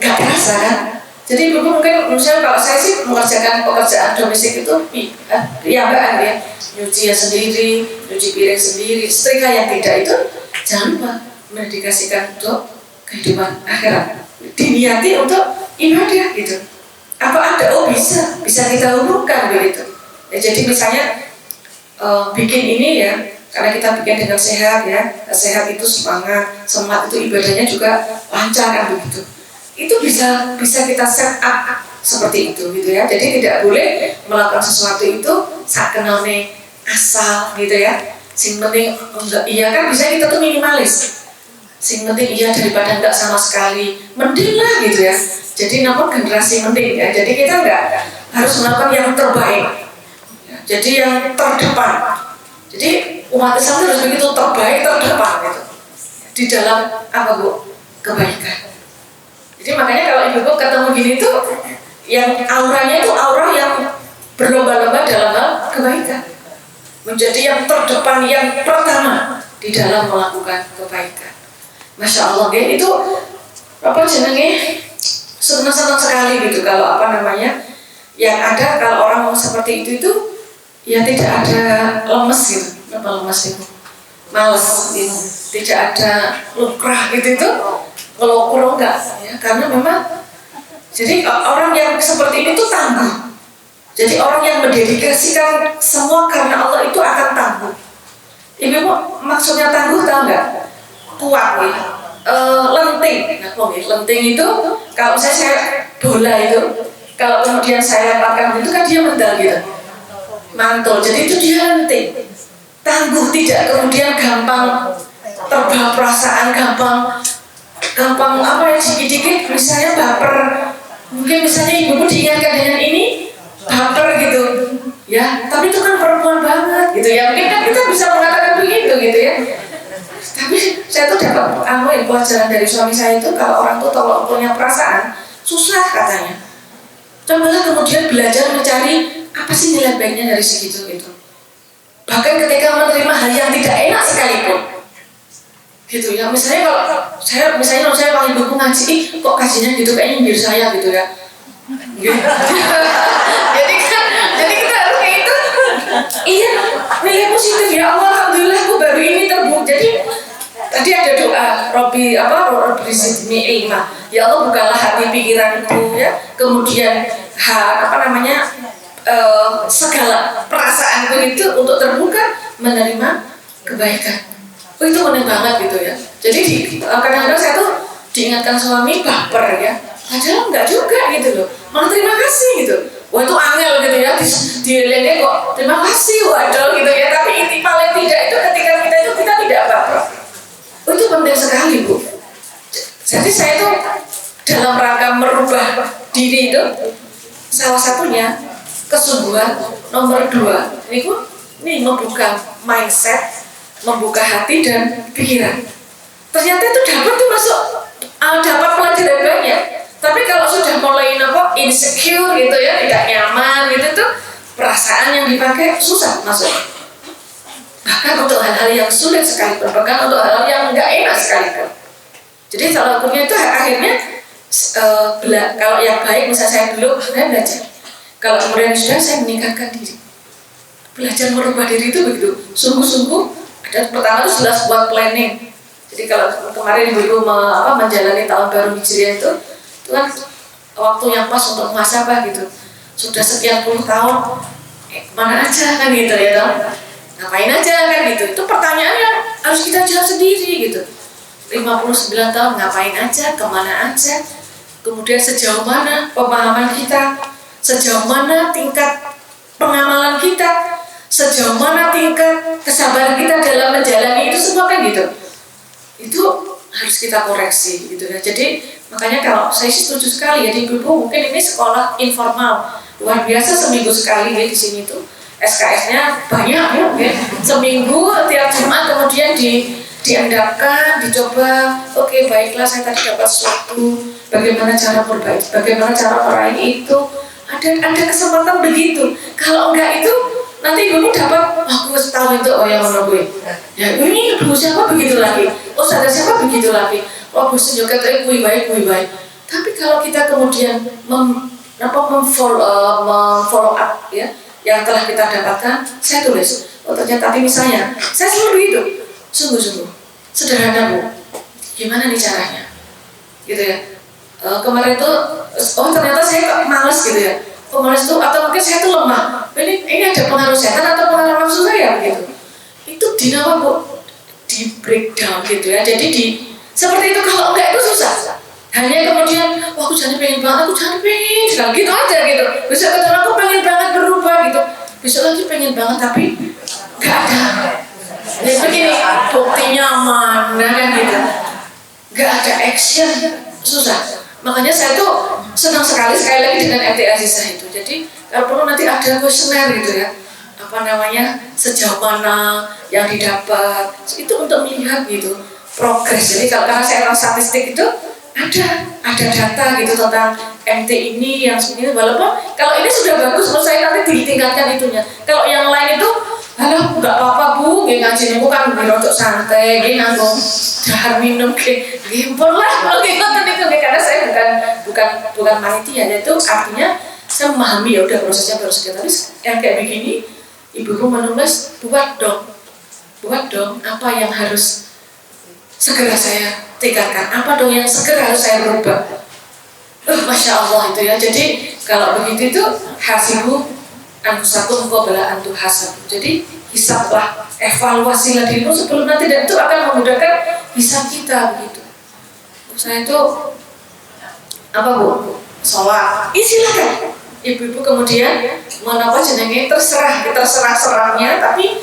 nggak terasa kan. Jadi ibu mungkin misalnya kalau saya sih mengerjakan pekerjaan domestik itu riabaan ya, nyuci sendiri, nyuci piring sendiri, setrika yang tidak itu jangan lupa mendedikasikan untuk kehidupan akhirat, diniati untuk ibadah gitu. Apa ada? Oh bisa kita hubungkan begitu. Ya, jadi misalnya bikin ini ya, karena kita bikin dengan sehat ya, sehat itu semangat itu ibadahnya juga lancar kan begitu. Itu bisa kita set up seperti itu gitu ya. Jadi tidak boleh melakukan sesuatu itu saat kenalnya asal gitu ya. Sing penting enggak iya kan, bisa kita tuh minimalis. Sing penting iya daripada enggak sama sekali, mending lah gitu ya. Jadi nampak generasi mending ya. Jadi kita enggak harus melakukan yang terbaik. Ya, jadi yang terdepan. Jadi umat Islam harus begitu terbaik, terdepan gitu. Di dalam apa Bu? Kebaikan. Jadi makanya kalau ibu ketemu gini tuh, yang auranya itu aura yang berlomba-lomba dalam hal kebaikan, menjadi yang terdepan, yang pertama di dalam melakukan kebaikan. Masya Allah, ya. Itu apa jenenge senang sekali gitu kalau apa namanya yang ada kalau orang mau seperti itu ya tidak ada lemes gitu, apa lemes itu, males gitu, tidak ada lukrah gitu itu kalau kurang enggak ya, karena memang jadi orang yang seperti ini tuh tangguh. Jadi orang yang mendedikasikan semua karena Allah itu akan tangguh. Ibu maksudnya tangguh tahu nggak? Kuat ya. Lenting. Nah, lenting itu kalau saya bola itu, kalau kemudian saya lemparkan itu kan dia mental gitu, mantul. Jadi itu dia lenting, tangguh, tidak kemudian gampang terbawa perasaan, gampang apa ya dikit-dikit misalnya baper. Mungkin misalnya ibu diingatkan dengan ini baper gitu ya, tapi itu kan perempuan banget gitu ya, mungkin kan kita bisa mengatakan begitu gitu ya. Tapi saya tuh dapat pelajaran dari suami saya itu kalau orang tuh kalau punya perasaan susah katanya, cobalah kemudian belajar mencari apa sih nilai baiknya dari segitu gitu, bahkan ketika menerima hal yang tidak enak sekalipun gitu ya. Misalnya kalau saya panggil buku ngaji, kok kajinya gitu kayaknya nyindir saya gitu ya gitu. jadi kita harus kayak itu, iya nilai positif ya Allah, alhamdulillah aku baru ini terbuk. Jadi tadi ada doa Robbi zidni ilma, ya Allah bukalah hati pikiranku ya, kemudian segala perasaanku itu untuk terbuka menerima kebaikan. Itu benar banget gitu ya. Jadi kadang-kadang saya tuh diingatkan suami baper ya, padahal enggak juga gitu loh, malah terima kasih gitu. Wah itu angel gitu ya, dilihatnya kok terima kasih waduh gitu ya. Tapi inti paling tidak itu ketika kita tidak baper. Itu penting sekali Bu. Jadi saya tuh dalam rangka merubah diri itu salah satunya kesungguhan nomor 2 ini membuka mindset, membuka hati dan pikiran. Ternyata itu dapat pelajaran banyak. Tapi kalau sudah mulai insecure gitu ya, tidak nyaman gitu tuh, perasaan yang dipakai susah masuk. Bahkan untuk hal-hal yang sulit sekalipun, bahkan untuk hal-hal yang nggak enak sekalipun. Jadi kalau hukumnya itu akhirnya kalau yang baik misalnya saya dulu saya belajar. Kalau kemudian sudah saya meningkatkan diri, belajar merubah diri itu begitu sungguh-sungguh. Dan pertama itu jelas buat planning. Jadi kalau kemarin ibu menjalani tahun baru Hijriah itu kan waktu yang pas untuk muhasabah gitu. Sudah sekian puluh tahun, mana aja kan gitu ya toh? Ngapain aja kan gitu. Itu pertanyaan yang harus kita jawab sendiri gitu. 59 tahun ngapain aja, kemana aja, kemudian sejauh mana pemahaman kita, sejauh mana tingkat pengamalan kita, sejauh mana tingkat kesabaran kita dalam menjalani itu semua kan gitu. Itu harus kita koreksi gitu ya. Jadi makanya kalau saya setuju sekali ya, di ibu mungkin ini sekolah informal luar biasa, seminggu sekali ya di sini tuh SKS-nya banyak ya. Seminggu tiap Jumat kemudian diendapkan, dicoba. Oke, baiklah saya tadi dapat sesuatu, bagaimana cara berbaik, bagaimana cara meraih itu. Ada kesempatan begitu. Kalau enggak itu nanti ibu dapat, aku tahu itu yang mana gue. Ya ini ibu siapa begitu lagi, saudara siapa begitu lagi. Bos juga kayak gue baik. Tapi kalau kita kemudian follow up ya, yang telah kita dapatkan, saya tulis. Ternyata tapi misalnya, saya selalu itu, sungguh-sungguh sederhana Bu. Gimana nih caranya? Gitu ya. Kemarin tuh, ternyata saya malas gitu ya. Malas tuh, atau mungkin saya tuh lemah. Ini ada pengaruh setan atau pengaruh nafsu saya gitu. Itu dinama Bu, di breakdown gitu ya. Jadi seperti itu, kalau enggak itu susah. Hanya kemudian, wah aku jadi pengen banget, gitu aja gitu. Besok ketemu aku pengen banget berubah gitu. Besok lagi pengen banget tapi enggak ada. Ya begini, buktinya mana kan gitu. Enggak ada action, susah. Makanya saya tuh senang sekali lagi dengan MT Azizah itu. Jadi kalau perlu nanti ada kuesioner gitu ya, sejauh mana yang didapat itu untuk melihat gitu progres. Jadi karena saya orang statistik itu ada data gitu tentang MT ini yang sebenarnya, walaupun kalau ini sudah bagus menurut saya nanti ditingkatkan itunya. Kalau yang lain itu halo nggak apa-apa Bu, ngajinya bukan untuk santai, nganggung dahar minum ke gimpor lah karena saya bukan panitia, itu artinya saya memahami ya udah prosesnya sekian, tapi yang kayak begini ibuku menulis buat dong apa yang harus segera saya tingkatkan, apa dong yang segera harus saya rubah. Masya Allah itu ya. Jadi kalau begitu itu hasibu anfusakum qabla an tuhasabu. Jadi hisablah, evaluasilah dirimu sebelum nanti, dan itu akan memudahkan hisab kita begitu. Saya itu apa Bu? Sholat. Silakan. Ibu-ibu kemudian menapa jenenge terserah-serahnya, tapi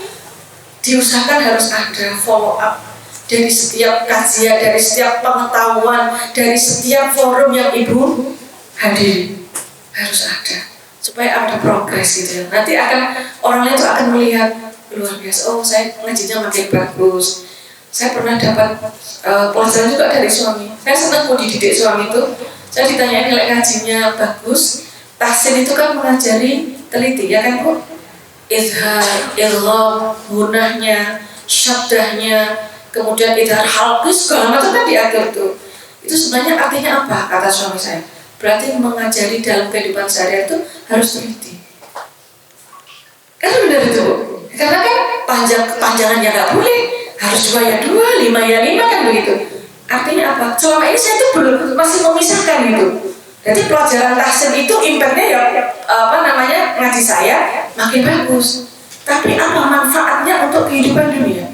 diusahakan harus ada follow up dari setiap kajian, dari setiap pengetahuan, dari setiap forum yang ibu hadiri, harus ada supaya ada progres gitu ya. Nanti orang lain itu akan melihat luar biasa, oh saya ngajinya makin bagus. Saya pernah dapat pelajaran juga dari suami. Saya senang mau dididik suami itu. Saya ditanyain nilai ngajinya bagus. Tahsin itu kan mengajari teliti ya kan Bu? Izhar, ilham, gunahnya, syaddahnya, kemudian idhar halqis, segala macam kan diatur tuh. Itu sebenarnya artinya apa? Kata suami saya, berarti mengajari dalam kehidupan sehari itu harus teliti. Kan benar itu Bu? Karena kan panjangannya nggak boleh, harus 2 ya 2, 5 ya 5 kan begitu. Artinya apa? Selama ini saya tuh masih memisahkan gitu. Jadi pelajaran tahsin itu impactnya ya ngaji saya makin bagus. Tapi apa manfaatnya untuk kehidupan dunia?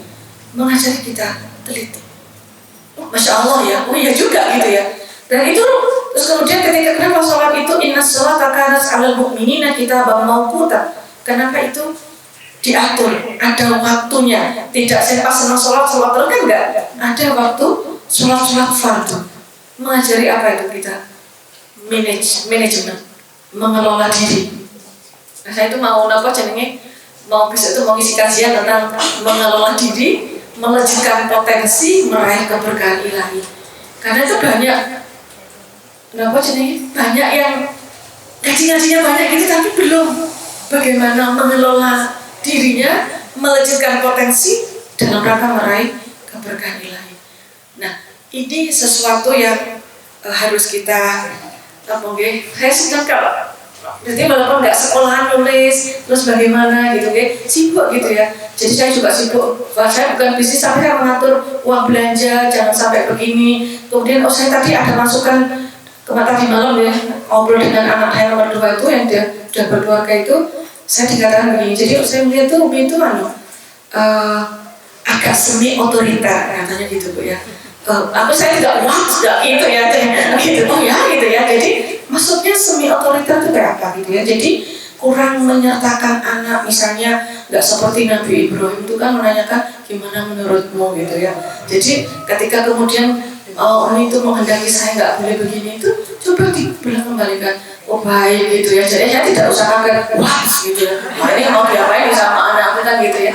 Mengajari kita teliti. Masya Allah ya, oh iya juga gitu ya. Dan itu terus kemudian ketika kenapa sholat itu inna sholata kanat 'alal mu'minina kitaban mawquta. Kenapa itu diatur? Ada waktunya. Tidak saya pas senang sholat terus kan enggak. Ada waktu sholat fardu. Mengajari apa itu kita? Manajemen, mengelola diri. Nah, saya itu mau besok itu mau ngisi kajian tentang mengelola diri, melejitkan potensi, meraih keberkahan ilahi. Karena itu banyak yang ngaji-ngajinya banyak gitu tapi belum bagaimana mengelola dirinya, melejitkan potensi dalam rangka meraih keberkahan ilahi. Nah, ini sesuatu yang harus kita saya sedang jadi walaupun nggak sekolahan nulis terus bagaimana gitu sibuk gitu ya. Jadi saya juga sibuk, saya bukan bisnis tapi saya mengatur uang belanja jangan sampai begini. Kemudian saya tadi ada masukan tadi malam ya, ngobrol dengan anak saya nomor 2 itu yang dia sudah berkeluarga itu, saya dikatakan begini. Jadi saya melihat tuh Umi itu agak semi otoriter katanya gitu Bu ya. Saya tidak gitu ya, gitu. Oh ya gitu ya. Jadi maksudnya semi otoriter itu kayak apa gitu ya. Jadi kurang menyertakan anak, misalnya nggak seperti Nabi Ibrahim itu kan menanyakan gimana menurutmu gitu ya. Jadi ketika kemudian Umi itu menghendaki saya nggak boleh begini itu coba dibilang kembalikan, oh baik gitu ya. Jadi saya tidak usah kaget gitu ya. Ini mau diapain sama anakku kan gitu ya.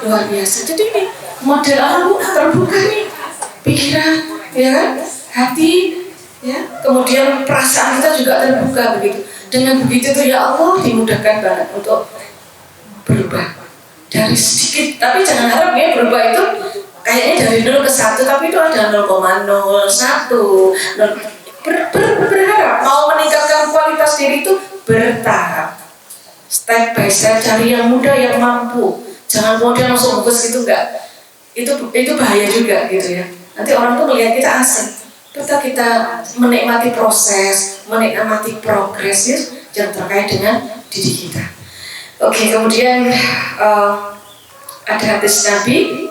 Luar biasa. Jadi ini model orang terbuka nih. Pikiran, ya kan, hati, ya, kemudian perasaan kita juga terbuka begitu. Dengan begitu tuh ya Allah dimudahkan banget untuk berubah dari sedikit, tapi jangan harap ya berubah itu kayaknya dari 0 ke 1, tapi itu ada 0,01. Berharap mau meningkatkan kualitas diri itu bertahap, step by step, cari yang mudah yang mampu. Jangan kemudian langsung fokus gitu, enggak. Itu bahaya juga gitu ya. Nanti orang tuh melihat kita asing. Kita menikmati proses, menikmati progres yang terkait dengan diri kita. Oke, kemudian ada hadis Nabi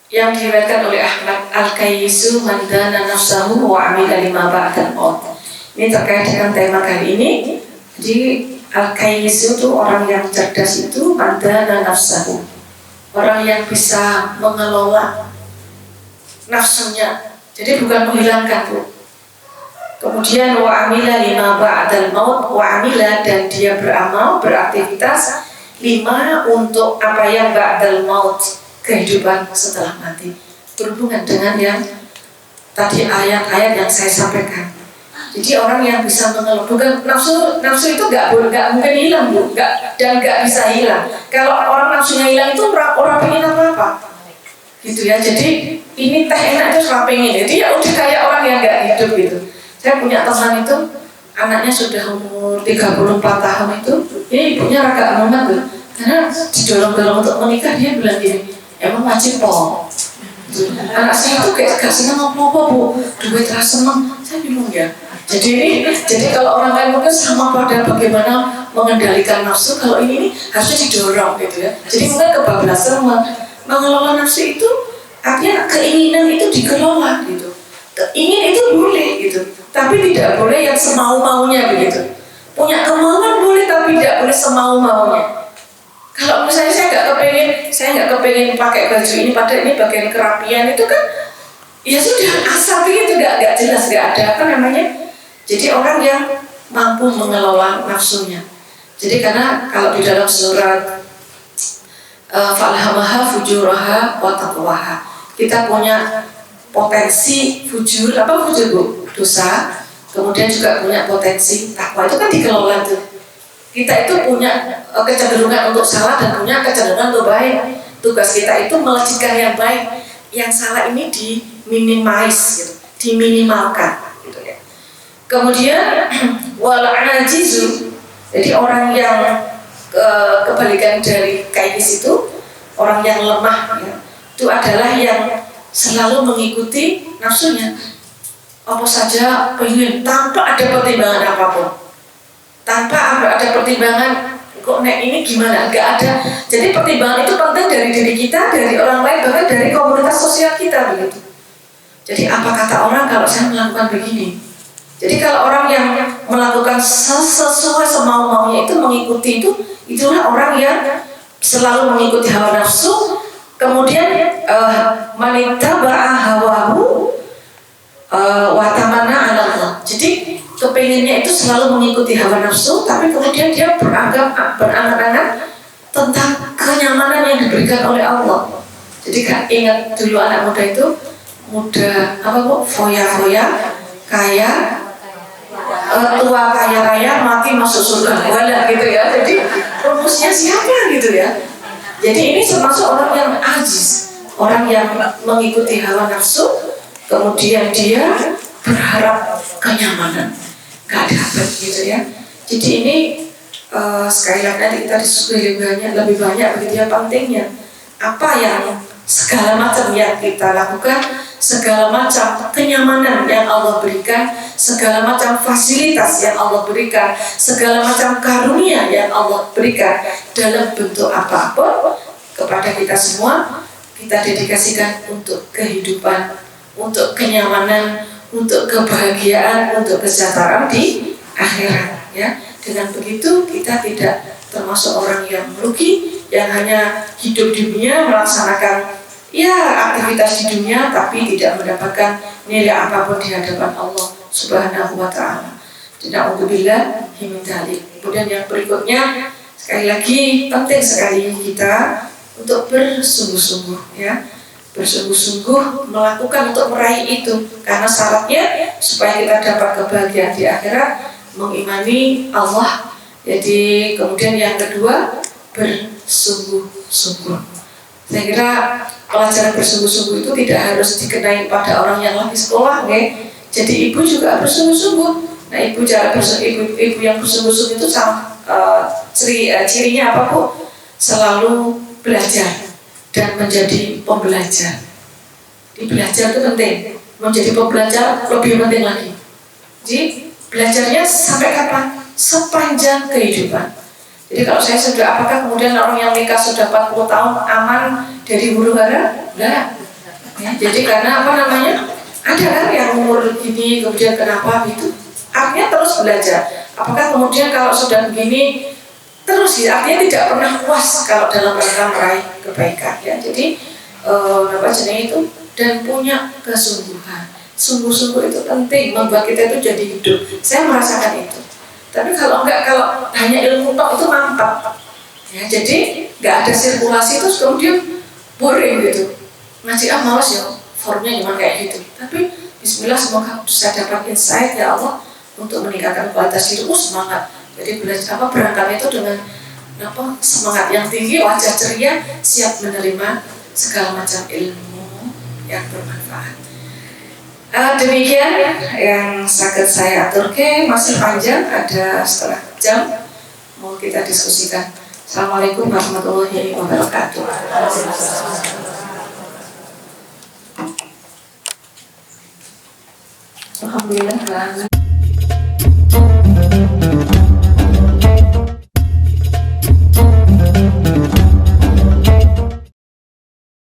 yang diriwayatkan oleh Ahmad, al-kayyisu man dana nafsahu wa amila lima ba'dal maut. Ini terkait dengan tema kali ini. Jadi al-kayyisu itu orang yang cerdas itu man dana nafsahu, orang yang bisa mengelola nafsunya, jadi bukan menghilangkan Bu. Kemudian wa amila lima ba'dal maut, wa amila dan dia beramal, beraktivitas lima untuk apa yang ba'dal maut, kehidupan setelah mati. Berhubungan dengan yang tadi ayat-ayat yang saya sampaikan. Jadi orang yang bisa mengelola, bukan nafsu itu nggak mungkin hilang bu, dan nggak bisa hilang. Kalau orang nafsunya hilang itu orang pengen apa gitu ya. Jadi ini teh enak itu orang pengen, jadi ya udah kayak orang yang nggak hidup gitu. Saya punya teman itu anaknya sudah umur 34 tahun itu, ini ibunya agak banget tuh, karena didorong-dorong untuk menikah. Dia bilang gini, emang wajib po. Anak saya itu kayak gak senang apa-apa bu, duit rasa senang. Saya bingung ya. Jadi kalau orang lain mungkin sama pada bagaimana mengendalikan nafsu, kalau ini harusnya didorong gitu ya. Jadi mungkin kebablasan mengelola nafsu itu artinya keinginan itu dikelola gitu. Ingin itu boleh gitu, tapi tidak boleh yang semau-maunya begitu. Punya kemauan boleh, tapi tidak boleh semau-maunya. Kalau misalnya saya nggak kepengen pakai baju ini, padahal ini bagian kerapian itu kan, ya sudah asal itu nggak jelas, nggak ada apa namanya. Jadi orang yang mampu mengelola nafsunya. Jadi karena kalau di dalam surat Falhamaha fujuraha wa taqwaha, kita punya potensi fujur bu? Dosa. Kemudian juga punya potensi takwa, itu kan dikelola tuh. Kita itu punya kecenderungan untuk salah dan punya kecenderungan untuk baik. Tugas kita itu melejitkan yang baik, yang salah ini diminimize gitu, diminimalkan gitu ya. Kemudian wal ajizu, jadi orang yang kebalikan dari kainis itu, orang yang lemah ya, itu adalah yang selalu mengikuti nafsunya. Apa saja pengen tanpa ada pertimbangan apapun, tanpa ada pertimbangan kok nek ini gimana, nggak ada. Jadi pertimbangan itu penting dari diri kita, dari orang lain, bahkan dari komunitas sosial kita begitu. Jadi apa kata orang kalau saya melakukan begini. Jadi kalau orang yang melakukan sesuai semau-maunya itu mengikuti itu, itulah orang yang selalu mengikuti hawa nafsu. Kemudian manittaba'a hawahu wa tamanna 'ala Allah. Jadi kepengennya itu selalu mengikuti hawa nafsu, tapi kemudian dia berangan-angan tentang kenyamanan yang diberikan oleh Allah. Jadi kan ingat dulu anak muda itu muda apa bu, foya-foya, kaya, tua kaya raya, mati masuk surga wala gitu ya. Jadi rumusnya siapa gitu ya. Jadi ini termasuk orang yang ajiz, orang yang mengikuti hawa nafsu, kemudian dia berharap kenyamanan, gak dapat gitu ya. Jadi ini sekali lagi nanti kita diskusi lebih banyak begitu ya pentingnya. Apa yang segala macam yang kita lakukan, segala macam kenyamanan yang Allah berikan, segala macam fasilitas yang Allah berikan, segala macam karunia yang Allah berikan dalam bentuk apapun kepada kita semua, kita dedikasikan untuk kehidupan, untuk kenyamanan, untuk kebahagiaan, untuk kesejahteraan di akhirat ya. Dengan begitu kita tidak termasuk orang yang merugi, yang hanya hidup di dunia melaksanakan ya aktivitas di dunia tapi tidak mendapatkan nilai apapun di hadapan Allah Subhanahu wa taala. Na'udzubillah min dzalik. Kemudian yang berikutnya, sekali lagi penting sekali kita untuk bersungguh-sungguh ya. Bersungguh-sungguh melakukan untuk meraih itu, karena syaratnya supaya kita dapat kebahagiaan di akhirat mengimani Allah. Jadi kemudian yang kedua bersungguh-sungguh. Saya kira pelajaran bersungguh-sungguh itu tidak harus dikenai pada orang yang lagi sekolah, okay? Jadi ibu juga bersungguh-sungguh. Nah ibu yang bersungguh-sungguh itu sama cirinya apa bu? Selalu belajar dan menjadi pembelajar. Di belajar itu penting, menjadi pembelajar lebih penting lagi. Jadi belajarnya sampai kapan? Sepanjang kehidupan. Jadi kalau saya sudah, apakah kemudian orang yang nikah sudah 40 tahun aman dari huru hara? Enggak ya, jadi karena apa namanya, ada kan yang umur gini kemudian kenapa gitu, artinya terus belajar. Apakah kemudian kalau sudah begini terus ya, artinya tidak pernah puas kalau dalam rangka meraih kebaikan ya. Jadi apa jenis itu, dan punya kesungguhan. Sungguh-sungguh itu penting, membuat kita itu jadi hidup. Saya merasakan itu. Tapi kalau enggak, kalau hanya ilmu tok itu mampat ya. Jadi enggak ada sirkulasi, terus kemudian boring gitu. Ngaji males ya, formnya cuma kayak gitu. Tapi bismillah, semoga bisa dapat insight ya Allah, untuk meningkatkan kualitas hidup. Semangat. Jadi belajar berangkat itu dengan semangat yang tinggi, wajah ceria, siap menerima segala macam ilmu yang bermanfaat. Demikian yang sakit saya aturke, masih panjang, ada setengah jam mau kita diskusikan. Assalamualaikum warahmatullahi wabarakatuh. Alhamdulillah.